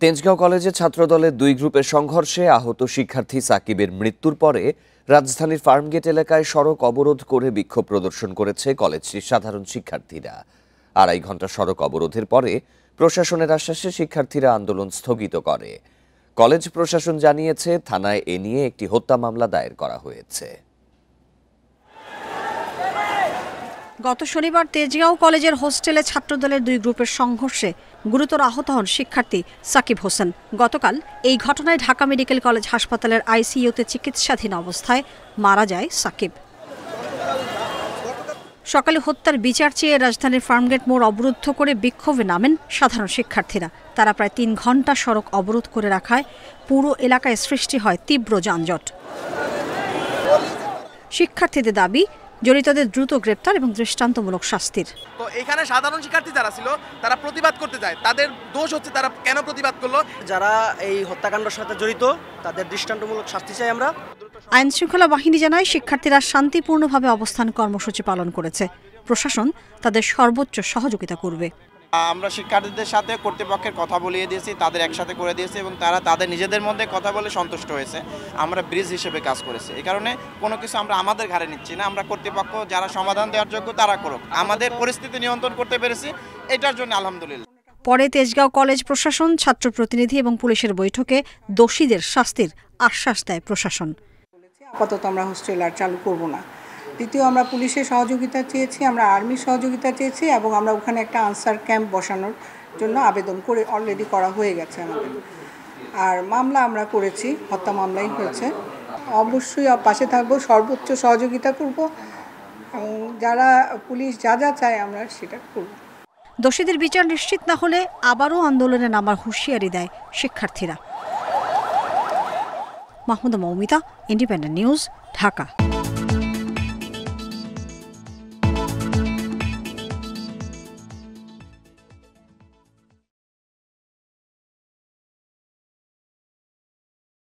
তেজগাঁও কলেজে ছাত্রদলের দুই গ্রুপের সংঘর্ষে আহত শিক্ষার্থী সাকিবের মৃত্যুর পরে রাজধানীর ফার্মগেট এলাকায় সড়ক অবরোধ করে বিক্ষোভ প্রদর্শন করেছে কলেজটির সাধারণ শিক্ষার্থীরা। 2.5 ঘন্টা সড়ক অবরোধের পরে প্রশাসনের আশ্বাসে শিক্ষার্থীরা আন্দোলন স্থগিত করে। কলেজ প্রশাসন জানিয়েছে, থানায় এ নিয়ে একটি হত্যা মামলা দায়ের করা হয়েছে। গত শনিবার তেজগাঁও কলেজের হোস্টেলে ছাত্রদলের দুই গ্রুপের সংঘর্ষে গুরুতর আহত হন শিক্ষার্থী সাকিব হোসেন। গতকাল এই ঘটনায় ঢাকা মেডিকেল কলেজ হাসপাতালের আইসিইউতে চিকিৎসাধীন অবস্থায় মারা যায় সাকিব। সকালে হত্যার বিচার চেয়ে রাজধানীর ফার্মগেট মোড় অবরুদ্ধ করে বিক্ষোভে নামেন সাধারণ শিক্ষার্থীরা। তারা প্রায় 3 ঘন্টা সড়ক অবরোধ করে রাখায় পুরো এলাকায় সৃষ্টি হয় তীব্র যানজট। শিক্ষার্থীদের দাবি, জড়িতদের দ্রুত গ্রেপ্তার এবং দৃষ্টান্তমূলক শাস্তির। তো এখানে সাধারণ শিক্ষার্থী যারা ছিল তারা প্রতিবাদ করতে যায়, তাদের দোষ হচ্ছে তারা কেন প্রতিবাদ করলো। যারা এই হত্যাকাণ্ডের সাথে জড়িত তাদের দৃষ্টান্তমূলক শাস্তি চাই আমরা। আইন শৃঙ্খলা বাহিনী জানায়, শিক্ষার্থীরা শান্তিপূর্ণভাবে অবস্থান কর্মসূচি পালন করেছে। প্রশাসন তাদের সর্বোচ্চ সহযোগিতা করবে। আমরা শিক্ষার্থীদের সাথে কর্তৃপক্ষের কথা বলিয়ে দিয়েছি, তাদের একসাথে করে দিয়েছি এবং তারা তাদের নিজেদের মধ্যে কথা বলে সন্তুষ্ট হয়েছে। আমরা ব্রিজ হিসেবে কাজ করেছি, এই কারণে কোনো কিছু আমরা আমাদের ঘাড়ে নিচ্ছি না। আমরা কর্তৃপক্ষ যারা সমাধান দেওয়ার যোগ্য তারা করুক, আমাদের পরিস্থিতি নিয়ন্ত্রণ করতে পেরেছি, এটার জন্য আলহামদুলিল্লাহ। পরে তেজগাঁও কলেজ প্রশাসন, ছাত্র প্রতিনিধি এবং পুলিশের বৈঠকে দোষীদের শাস্তির আশ্বাস দেয় প্রশাসন। আপাতত আমরা হোস্টেল আর চালু করব না। দ্বিতীয়, আমরা পুলিশের সহযোগিতা চেয়েছি, আমরা আর্মির সহযোগিতা চেয়েছি এবং আমরা ওখানে একটা আনসার ক্যাম্প বসানোর জন্য আবেদন করে অলরেডি করা হয়ে গেছে আমাদের। আর মামলা আমরা করেছি, হত্যা মামলাই হয়েছে। অবশ্যই পাশে থাকবো, সর্বোচ্চ সহযোগিতা করব এবং যারা পুলিশ যা যা চায় আমরা সেটা করব। দোষীদের বিচার নিশ্চিত না হলে আবারও আন্দোলনে নামার হুঁশিয়ারি দেয় শিক্ষার্থীরা। Mahmuda Moumita, independent news, Dhaka.